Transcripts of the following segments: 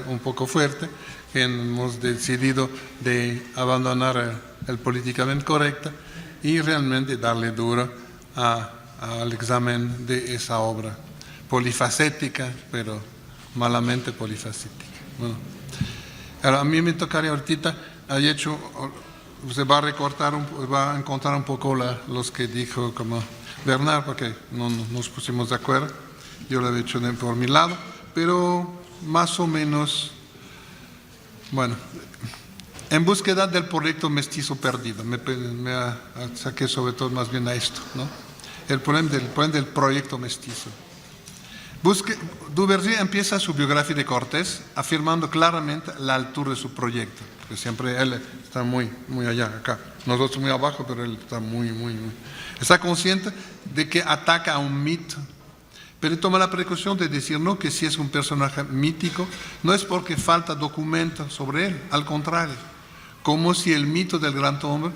un poco fuerte, que hemos decidido de abandonar el políticamente correcto y realmente darle duro al examen de esa obra polifacética, pero malamente polifacética. Bueno, ahora a mí me tocaría ahorita, se va a recortar, va a encontrar un poco los que dijo como Bernard, porque no nos pusimos de acuerdo. Yo lo he hecho por mi lado, pero más o menos, bueno, en búsqueda del proyecto mestizo perdido. Me saqué sobre todo más bien a esto, ¿no? El problema del proyecto mestizo. Duverger empieza su biografía de Cortés afirmando claramente la altura de su proyecto, porque siempre él está muy allá, acá. Nosotros muy abajo, pero él está muy. Está consciente de que ataca a un mito, pero toma la precaución de decir no, que si es un personaje mítico, no es porque falta documento sobre él, al contrario, como si el mito del gran hombre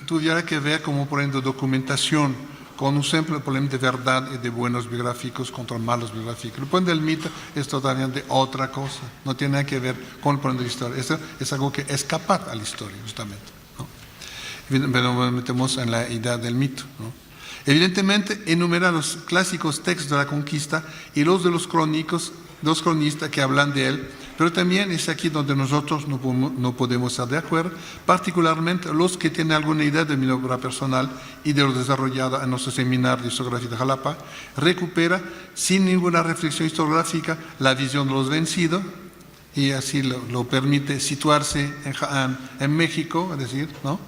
tuviera que ver como por ejemplo documentación, con un simple problema de verdad y de buenos biográficos contra malos biográficos. El problema del mito es totalmente otra cosa, no tiene nada que ver con el problema de la historia. Eso es algo que escapa a la historia, justamente, ¿no? Pero nos metemos en la idea del mito, ¿no? Evidentemente, enumera los clásicos textos de la conquista y los de los cronistas que hablan de él, pero también es aquí donde nosotros no podemos estar de acuerdo, particularmente los que tienen alguna idea de mi obra personal y de lo desarrollado en nuestro seminario de historiografía de Jalapa, recupera sin ninguna reflexión historiográfica la visión de los vencidos y así lo permite situarse en México, es decir, ¿no?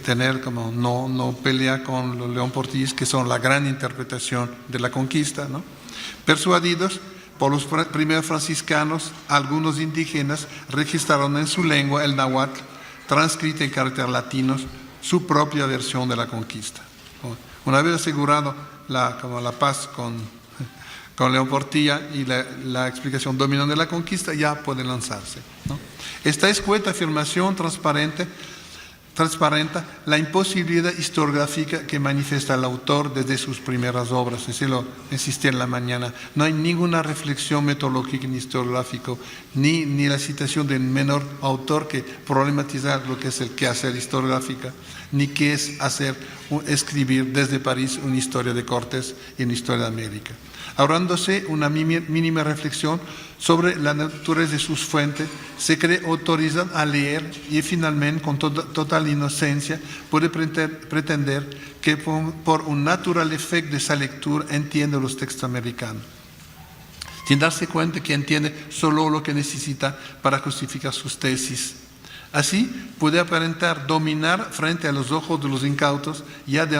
Tener como no pelea con los León Portillés, que son la gran interpretación de la conquista, ¿no? Persuadidos por los primeros franciscanos, algunos indígenas registraron en su lengua el náhuatl, transcrita en caracteres latinos, su propia versión de la conquista. Una vez asegurado la paz con León Portilla y la explicación dominante de la conquista, ya pueden lanzarse, ¿no? Esta escueta afirmación transparenta la imposibilidad historiográfica que manifiesta el autor desde sus primeras obras. Así lo insistí en la mañana. No hay ninguna reflexión metodológica ni historiográfica, ni la citación de un menor autor que problematizar lo que es el quehacer historiográfico, ni qué es escribir desde París una historia de Cortés y una historia de América. Ahorrándose una mínima reflexión sobre la naturaleza de sus fuentes, se cree autorizado a leer y finalmente, con total inocencia, puede pretender que por un natural efecto de esa lectura entiende los textos americanos, sin darse cuenta que entiende solo lo que necesita para justificar sus tesis. Así puede aparentar dominar frente a los ojos de los incautos, ya de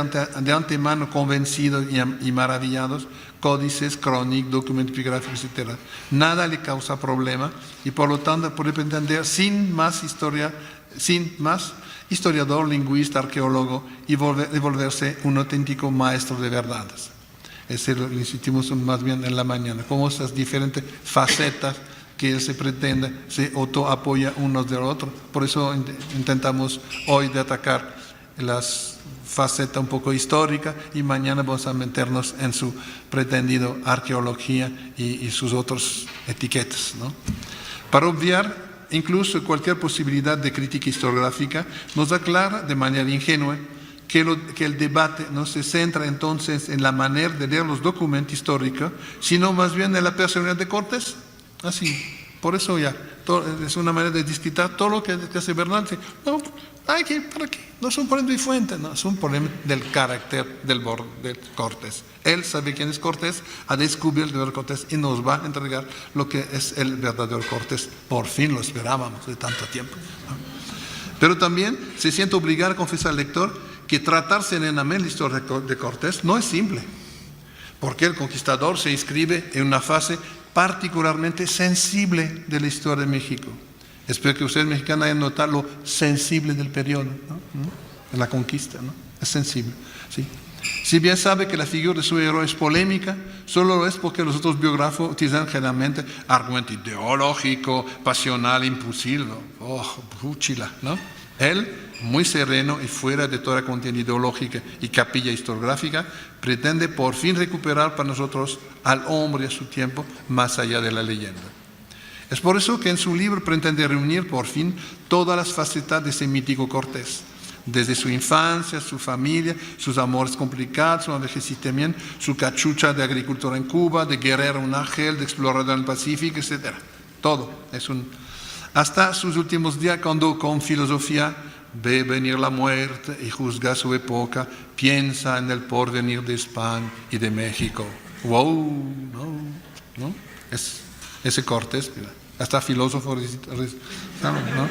antemano convencidos y maravillados, códices, crónicas, documentos epigráficos, etc. Nada le causa problema y por lo tanto puede pretender sin más historiador, lingüista, arqueólogo y volverse un auténtico maestro de verdades. Ese lo insistimos más bien en la mañana, como esas diferentes facetas que él se pretende, se autoapoya unos del otro. Por eso intentamos hoy de atacar las facetas un poco históricas y mañana vamos a meternos en su pretendido arqueología y sus otras etiquetas, ¿no? Para obviar incluso cualquier posibilidad de crítica historiográfica, nos aclara de manera ingenua que el debate no se centra entonces en la manera de leer los documentos históricos, sino más bien en la personalidad de Cortés. Así, por eso es una manera de disquitar todo lo que hace Bernal. No, ¿para qué? No es un problema de fuente, no, es un problema del carácter del Cortés. Él sabe quién es Cortés, ha descubierto el verdadero Cortés y nos va a entregar lo que es el verdadero Cortés. Por fin lo esperábamos de tanto tiempo, ¿no? Pero también se siente obligado a confesar al lector que tratar serenamente la historia de Cortés no es simple, porque el conquistador se inscribe en una fase particularmente sensible de la historia de México. Espero que ustedes mexicanos hayan notado lo sensible del periodo, ¿no? En la conquista, ¿no? Es sensible, ¿sí? Si bien sabe que la figura de su héroe es polémica, solo lo es porque los otros biógrafos utilizan generalmente argumento ideológico, pasional, impulsivo, puchila, ¿no? Él, muy sereno y fuera de toda contienda ideológica y capilla historiográfica, pretende por fin recuperar para nosotros al hombre a su tiempo más allá de la leyenda. Es por eso que en su libro pretende reunir por fin todas las facetas de ese mítico Cortés, desde su infancia, su familia, sus amores complicados, su envejecimiento, su cachucha de agricultor en Cuba, de guerrero en Argel, de explorador en el Pacífico, etc. Todo. Hasta sus últimos días, cuando con filosofía ve venir la muerte y juzga su época, piensa en el porvenir de España y de México. ¡Wow! ¿No? Ese Cortés, mira, hasta filósofo, ¿no?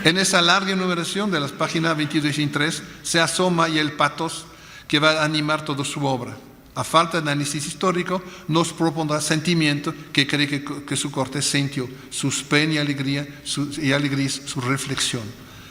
En esa larga enumeración de las páginas 22 y 23 se asoma y el patos que va a animar toda su obra. A falta de análisis histórico, nos propondrá sentimiento que cree que su Cortés sintió, sus penas y alegría, su reflexión.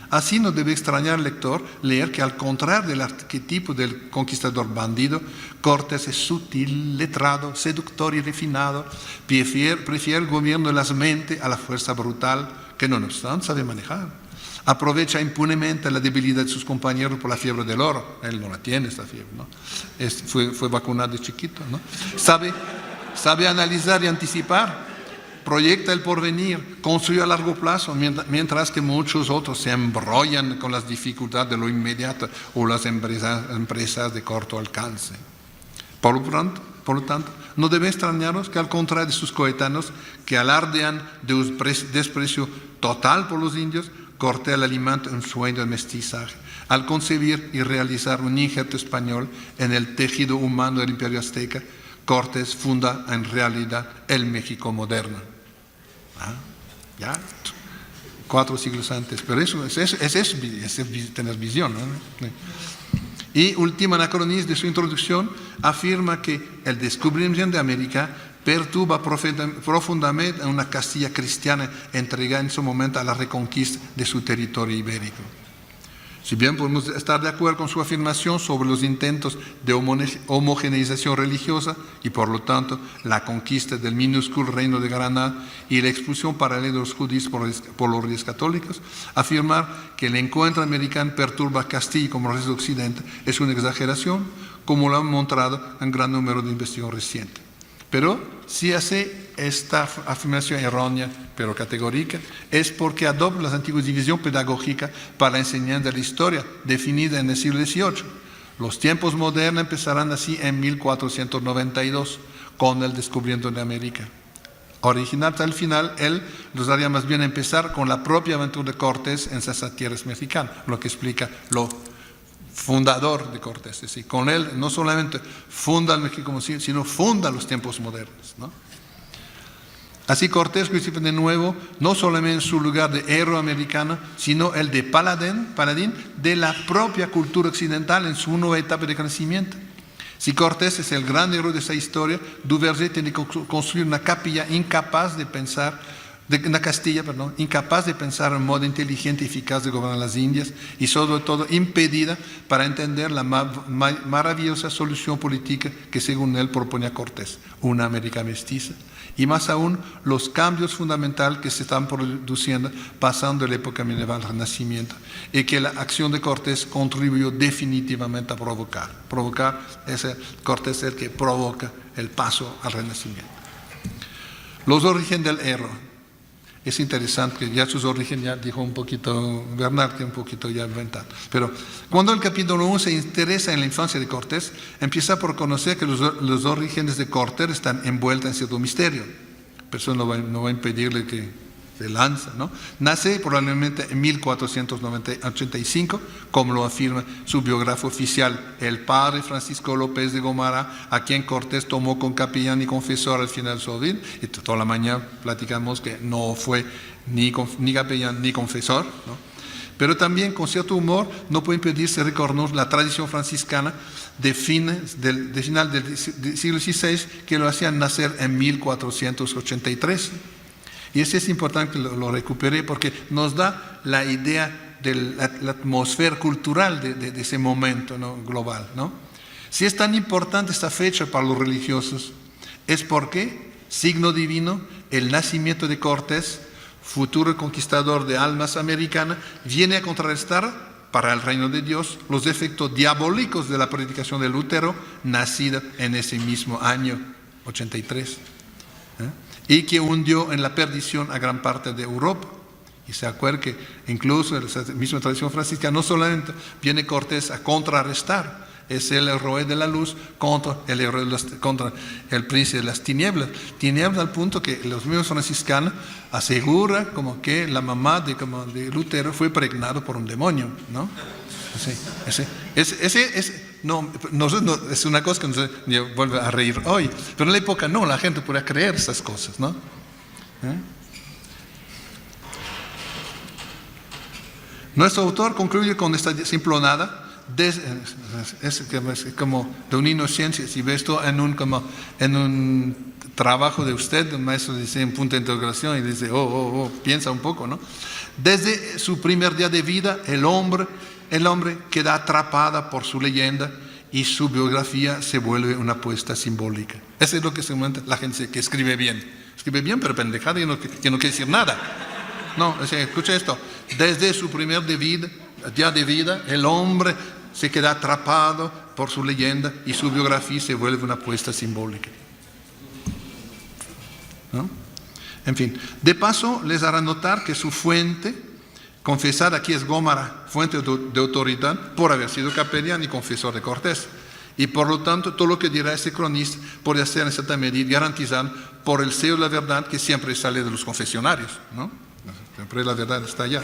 Así no debe extrañar al lector leer que al contrario del arquetipo del conquistador bandido, Cortés es sutil, letrado, seductor y refinado, prefiere el gobierno de las mentes a la fuerza brutal, que no obstante sabe manejar. Aprovecha impunemente la debilidad de sus compañeros por la fiebre del oro. Él no la tiene, esta fiebre, ¿no? Fue vacunado de chiquito, ¿no? Sabe analizar y anticipar, proyecta el porvenir, construye a largo plazo, mientras que muchos otros se embrollan con las dificultades de lo inmediato o las empresas de corto alcance. Por lo tanto, no debe extrañaros que al contrario de sus coetáneos que alardean de un desprecio total por los indios, Cortés alimenta un sueño de mestizaje. Al concebir y realizar un injerto español en el tejido humano del imperio azteca, Cortés funda en realidad el México moderno. Ya 4 siglos antes, pero eso es tener visión, ¿no? Y último anacronismo de su introducción afirma que el descubrimiento de América perturba profundamente a una Castilla cristiana entregada en su momento a la reconquista de su territorio ibérico. Si bien podemos estar de acuerdo con su afirmación sobre los intentos de homogeneización religiosa y por lo tanto la conquista del minúsculo reino de Granada y la expulsión paralela de los judíos por los reyes católicos, afirmar que el encuentro americano perturba a Castilla como el resto de Occidente es una exageración, como lo han mostrado un gran número de investigaciones recientes. Pero si hace esta afirmación errónea, pero categórica, es porque adopta las antiguas divisiones pedagógicas para la enseñanza de la historia, definida en el siglo XVIII. Los tiempos modernos empezarán así en 1492, con el descubrimiento de América. Original hasta el final, él nos haría más bien empezar con la propia aventura de Cortés en esas tierras mexicanas, lo que explica lo fundador de Cortés. Es decir, con él no solamente funda el México, sino funda los tiempos modernos, ¿no? Así Cortés recibe de nuevo no solamente su lugar de héroe americano, sino el de paladín de la propia cultura occidental en su nueva etapa de crecimiento. Si Cortés es el gran héroe de esa historia, Duverger tiene que construir una capilla incapaz de pensar, incapaz de pensar en modo inteligente y eficaz de gobernar las Indias y sobre todo impedida para entender la maravillosa solución política que según él proponía Cortés, una América mestiza, y más aún los cambios fundamentales que se están produciendo pasando de la época medieval al Renacimiento y que la acción de Cortés contribuyó definitivamente a provocar. Cortés es el que provoca el paso al Renacimiento. Los orígenes del error. Es interesante que ya sus orígenes, ya dijo un poquito Bernard, que un poquito ya inventado. Pero cuando el capítulo 1 se interesa en la infancia de Cortés, empieza por conocer que los orígenes de Cortés están envueltos en cierto misterio. Pero eso no va a impedirle que se lance, ¿no? Nace probablemente en 1485, como lo afirma su biógrafo oficial, el padre Francisco López de Gomara, a quien Cortés tomó con capellán y confesor al final de su vida, y toda la mañana platicamos que no fue ni capellán ni confesor, ¿no? Pero también con cierto humor no puede impedirse reconocer la tradición franciscana de final del siglo XVI que lo hacían nacer en 1483. Y eso es importante que lo recupere porque nos da la idea de la atmósfera cultural de ese momento, ¿no?, global, ¿no? Si es tan importante esta fecha para los religiosos, es porque, signo divino, el nacimiento de Cortés futuro conquistador de almas americana, viene a contrarrestar para el reino de Dios los efectos diabólicos de la predicación de Lutero, nacida en ese mismo año, 83, y que hundió en la perdición a gran parte de Europa. Y se acuerda que incluso en la misma tradición franciscana no solamente viene Cortés a contrarrestar, es el héroe de la luz contra el príncipe de las tinieblas. Tinieblas al punto que los mismos franciscanos aseguran como que la mamá de Lutero fue pregnado por un demonio, ¿no? No, es una cosa que no se vuelve a reír hoy, pero en la época no, la gente podía creer esas cosas, ¿no? Nuestro autor concluye con esta simplonada. Es como de una inocencia. Si ves esto en un trabajo de usted, el maestro dice un punto de interrogación y dice, piensa un poco, ¿no? Desde su primer día de vida, el hombre queda atrapada por su leyenda y su biografía se vuelve una apuesta simbólica. Eso es lo que se comenta la gente que escribe bien. Escribe bien, pero pendejada y que no quiere decir nada. No, escucha esto. Desde su primer día de vida, el hombre se queda atrapado por su leyenda y su biografía se vuelve una apuesta simbólica, ¿no? En fin, de paso les hará notar que su fuente confesada aquí es Gómara, fuente de autoridad por haber sido capellán y confesor de Cortés. Y por lo tanto, todo lo que dirá ese cronista puede ser en cierta medida garantizado por el sello de la verdad que siempre sale de los confesionarios, ¿no? Siempre la verdad está allá.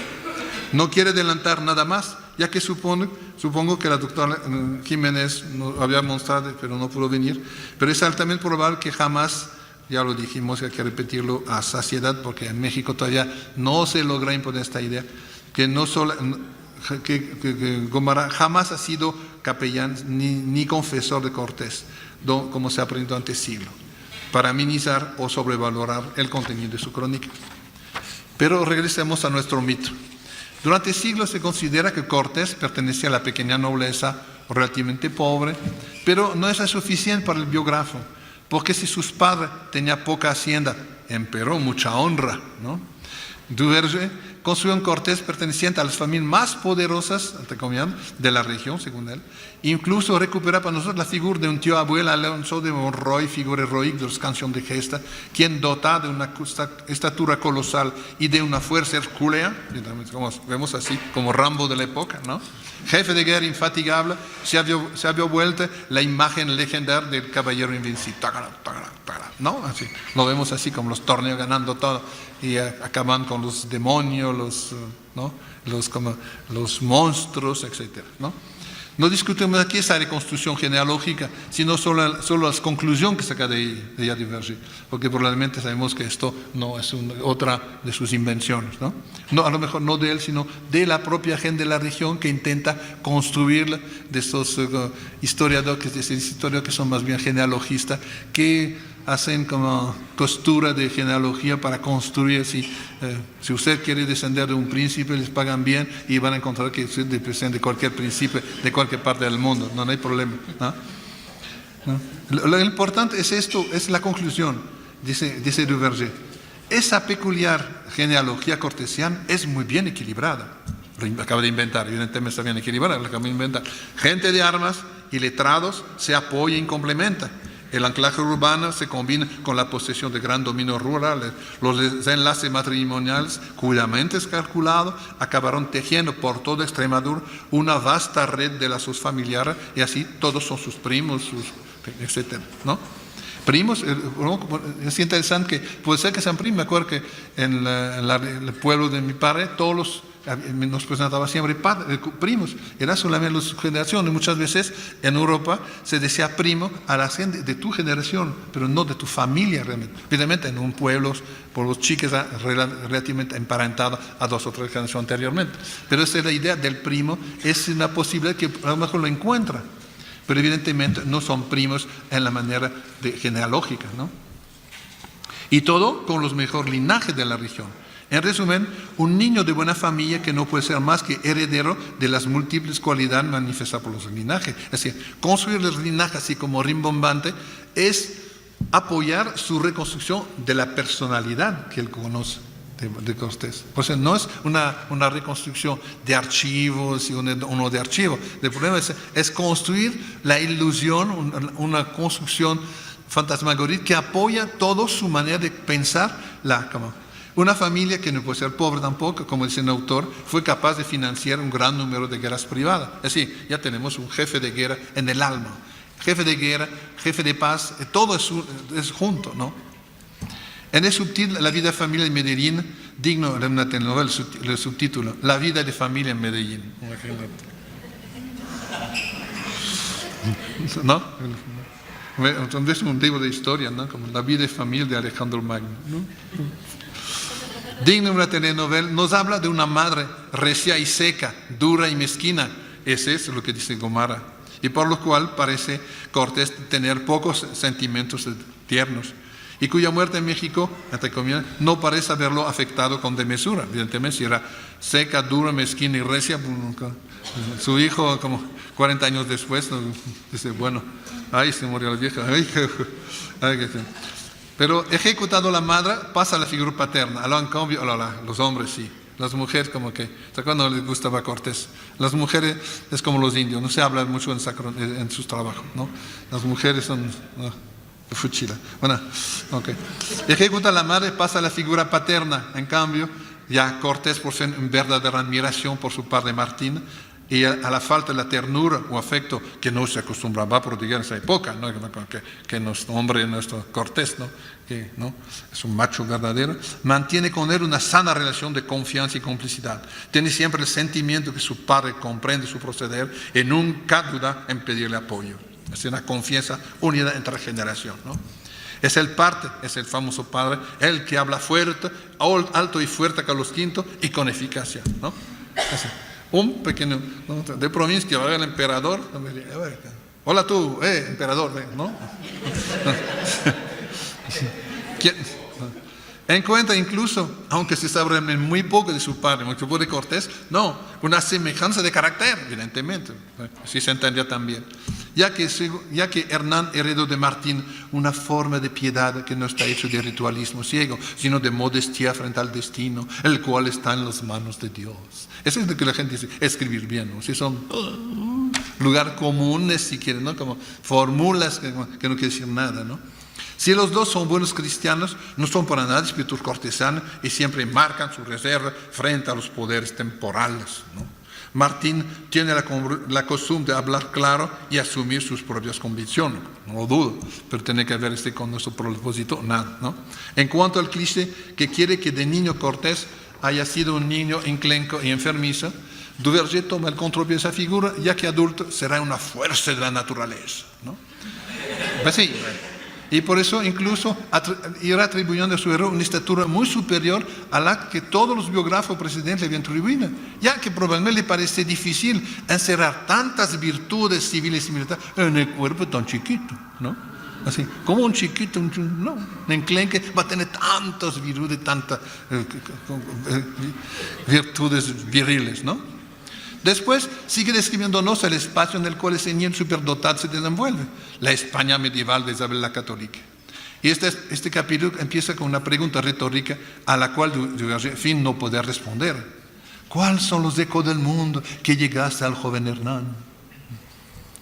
No quiere adelantar nada más, ya que supongo que la doctora Jiménez nos había mostrado, pero no pudo venir. Pero es altamente probable que jamás, ya lo dijimos, hay que repetirlo a saciedad, porque en México todavía no se logra imponer esta idea, que Gómara jamás ha sido capellán ni confesor de Cortés, como se ha aprendido ante siglo, para minimizar o sobrevalorar el contenido de su crónica. Pero regresemos a nuestro mito. Durante siglos se considera que Cortés pertenecía a la pequeña nobleza relativamente pobre, pero no es suficiente para el biógrafo, porque si sus padres tenían poca hacienda, empero mucha honra, ¿no? Duverger construyó un Cortés perteneciente a las familias más poderosas, entre comillas, de la región, según él. Incluso recupera para nosotros la figura de un tío abuelo, Alonso de Monroy, figura heroica de las canciones de gesta, quien dotado de una estatura colosal y de una fuerza hercúlea, como vemos así, como Rambo de la época, ¿no? Jefe de guerra infatigable, se había vuelto la imagen legendaria del caballero invencible, ¿no? Así, lo vemos así, como los torneos ganando todo y acaban con los demonios, ¿no? los monstruos, etc., ¿no? No discutimos aquí esa reconstrucción genealógica, sino solo las conclusiones que saca de ella Duverger, porque probablemente sabemos que esto no es otra de sus invenciones, ¿no? No, a lo mejor no de él, sino de la propia gente de la región que intenta construirla, de estos historiadores que son más bien genealogistas, que hacen como costura de genealogía para construir. Si usted quiere descender de un príncipe, les pagan bien y van a encontrar que usted desciende de cualquier príncipe de cualquier parte del mundo, no hay problema, ¿no? Lo importante es esto, es la conclusión, dice Duverger. Esa peculiar genealogía cortesiana es muy bien equilibrada. Lo acaba de inventar, evidentemente está bien equilibrada, lo acaba de inventar. Gente de armas y letrados se apoya y complementa. El anclaje urbano se combina con la posesión de gran dominio rural. Los enlaces matrimoniales, cuyamente calculados, acabaron tejiendo por toda Extremadura una vasta red de lazos familiares, y así todos son sus primos, etc., ¿no? Primos, es interesante que puede ser que sean primos. Me acuerdo que en el pueblo de mi padre, todos nos presentaba siempre primos, era solamente las generaciones. Muchas veces en Europa se decía primo a la gente de tu generación, pero no de tu familia realmente. Evidentemente en un pueblo, por los chicos relativamente emparentados a 2 o 3 generaciones anteriormente. Pero esa es la idea del primo, es una posibilidad que a lo mejor lo encuentra, pero evidentemente no son primos en la manera genealógica, ¿no? Y todo con los mejores linajes de la región. En resumen, un niño de buena familia que no puede ser más que heredero de las múltiples cualidades manifestadas por los linajes. Es decir, construir los linajes así como rimbombante es apoyar su reconstrucción de la personalidad que él conoce. de Cortés. Por eso no es una reconstrucción de archivos y uno de archivos. El problema es construir la ilusión, una construcción fantasmagórica que apoya toda su manera de pensar una familia que no puede ser pobre tampoco, como dice el autor, fue capaz de financiar un gran número de guerras privadas. Es decir, ya tenemos un jefe de guerra en el alma. Jefe de guerra, jefe de paz, todo es junto, ¿no? En el subtítulo, La vida de familia en Medellín, digno de una telenovela, el subtítulo, La vida de familia en Medellín. ¿No? Entonces es un libro de historia, ¿no? Como La vida de familia de Alejandro Magno, ¿no? Digno de una telenovela, nos habla de una madre recia y seca, dura y mezquina. Ese es lo que dice Gomara. Y por lo cual parece Cortés tener pocos sentimientos tiernos. Y cuya muerte en México, entre comillas, no parece haberlo afectado con desmesura. Evidentemente, si era seca, dura, mezquina y recia, su hijo, como 40 años después, dice, bueno, ay, se murió la vieja. Pero ejecutado la madre, pasa a la figura paterna. En cambio, los hombres sí. Las mujeres como que, cuando les gustaba Cortés, las mujeres es como los indios, no se habla mucho en sus trabajos, ¿no? Las mujeres son fuchila. Bueno, okay. Ejecuta la madre, pasa a la figura paterna. En cambio, ya Cortés posee una verdadera admiración por su padre Martín, y a la falta de la ternura o afecto que no se acostumbraba a prodigar en esa época, ¿no? que nuestro hombre, nuestro Cortés, ¿no? Que, ¿no? Es un macho verdadero, mantiene con él una sana relación de confianza y complicidad. Tiene siempre el sentimiento que su padre comprende su proceder y nunca duda en pedirle apoyo. Es una confianza unida entre generaciones, ¿no? Es el famoso padre, el que habla fuerte, alto y fuerte a Carlos V y con eficacia, ¿no? Un pequeño, ¿no? De provincia que va a ver al emperador, hola tú, emperador, ¿no? Encuentra incluso, aunque se sabe muy poco de su padre, mucho de Cortés, no, una semejanza de carácter, evidentemente, así se entendía también, ya que Hernán heredó de Martín una forma de piedad que no está hecho de ritualismo ciego, sino de modestia frente al destino, el cual está en las manos de Dios. Eso es lo que la gente dice, escribir bien, ¿no? Si son lugares comunes, si quieren, ¿no? Como fórmulas que no quieren decir nada, ¿no? Si los dos son buenos cristianos, no son para nada espíritus cortesanos y siempre marcan su reserva frente a los poderes temporales, ¿no? Martín tiene la costumbre de hablar claro y asumir sus propias convicciones, no lo dudo, pero tiene que ver con nuestro propósito, nada, ¿no? En cuanto al cliché que quiere que de niño Cortés haya sido un niño enclenco y enfermizo, Duverger toma el control de esa figura, ya que adulto será una fuerza de la naturaleza, ¿no? Pues sí. Y por eso incluso irá atribuyendo a su héroe una estatura muy superior a la que todos los biógrafos precedentes le habían atribuido, ya que probablemente le parece difícil encerrar tantas virtudes civiles y militares en el cuerpo tan chiquito, ¿no? Así, como un chiquito, no, un enclenque va a tener tantas virtudes, tantas virtudes viriles, ¿no? Después sigue describiéndonos el espacio en el cual ese niño superdotado se desenvuelve, la España medieval de Isabel la Católica. Y este capítulo empieza con una pregunta retórica a la cual Duverger, fin, no puede responder. ¿Cuáles son los ecos del mundo que llegaste al joven Hernán?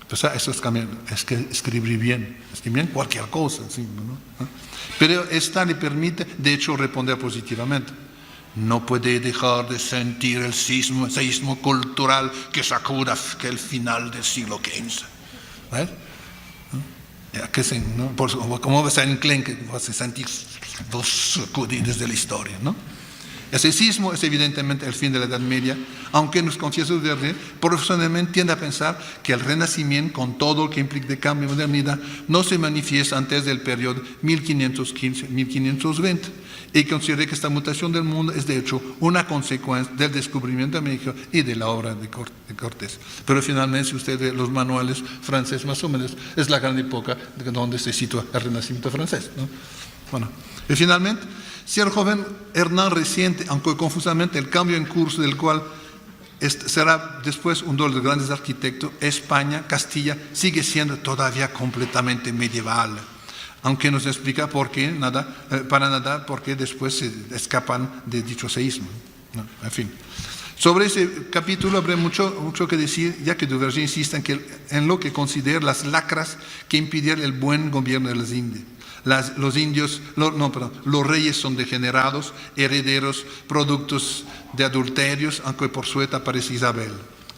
Pues eso es que escribir bien cualquier cosa, ¿sí? ¿no? Pero esta le permite, de hecho, responder positivamente. No puede dejar de sentir el seísmo cultural que sacuda el final del siglo XV. ¿Ves? ¿No? ¿Cómo vas a enclenque? Vas a sentir los sacudidos de la historia, ¿no? Ese sismo es evidentemente el fin de la Edad Media, aunque nos confiesa Duverger, profesionalmente tiende a pensar que el Renacimiento, con todo lo que implica de cambio y modernidad, no se manifiesta antes del periodo 1515-1520, y considera que esta mutación del mundo es de hecho una consecuencia del descubrimiento de México y de la obra de Cortés. Pero finalmente, si usted ve los manuales franceses más o menos, es la gran época donde se sitúa el Renacimiento francés, ¿no? Bueno, y finalmente, si el joven Hernán resiente, aunque confusamente, el cambio en curso del cual será después uno de los grandes arquitectos, España, Castilla, sigue siendo todavía completamente medieval. aunque nos explica por qué para nada, porque después se escapan de dicho seísmo. ¿No? En fin. Sobre ese capítulo habrá mucho que decir, ya que Duverger insiste en lo que considera las lacras que impidieron el buen gobierno de las Indias. Los reyes son degenerados, herederos, productos de adulterios, aunque por suerte aparece Isabel.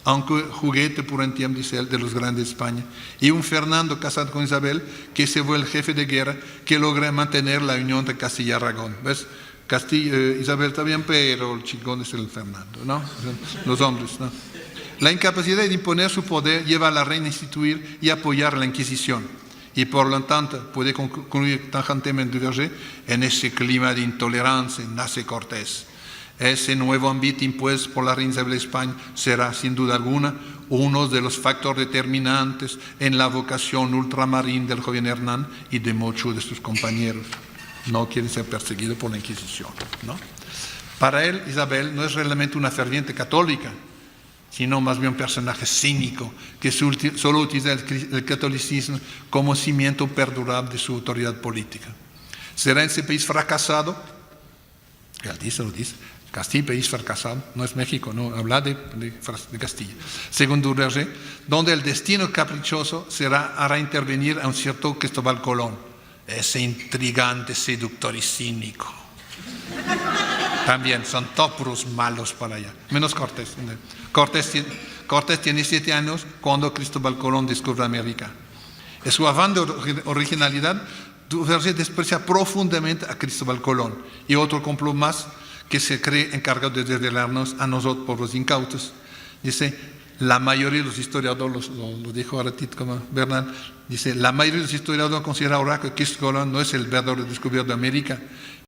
Aunque juguete por un tiempo, dice él, de los grandes de España. Y un Fernando casado con Isabel, que se fue el jefe de guerra, que logra mantener la unión de Castilla y Aragón. ¿Ves? Isabel está bien, pero el chingón es el Fernando, ¿no? Los hombres, ¿no? La incapacidad de imponer su poder lleva a la reina a instituir y apoyar la Inquisición. Y por lo tanto, puede concluir tajantemente Duverger, en ese clima de intolerancia nace Cortés. Ese nuevo ámbito impuesto por la reina Isabel de España será, sin duda alguna, uno de los factores determinantes en la vocación ultramarina del joven Hernán y de muchos de sus compañeros. No quieren ser perseguidos por la Inquisición, ¿no? Para él, Isabel no es realmente una ferviente católica, sino más bien un personaje cínico que solo utiliza el catolicismo como cimiento perdurable de su autoridad política. ¿Será ese país fracasado? Él lo dice. Castilla, país fracasado, no es México, no, habla de Castilla. Según Duverger, donde el destino caprichoso hará intervenir a un cierto Cristóbal Colón, ese intrigante, seductor y cínico. También son todos malos para allá, menos Cortés. Cortés tiene 7 años cuando Cristóbal Colón descubre América. En su afán de originalidad, Duverger desprecia profundamente a Cristóbal Colón y otro complot más que se cree encargado de desvelarnos a nosotros, pueblos incautos. Dice, la mayoría de los historiadores, lo dijo ahora Tito como Bernal, dice, la mayoría de los historiadores considera ahora que Cristóbal Colón no es el verdadero descubridor de América,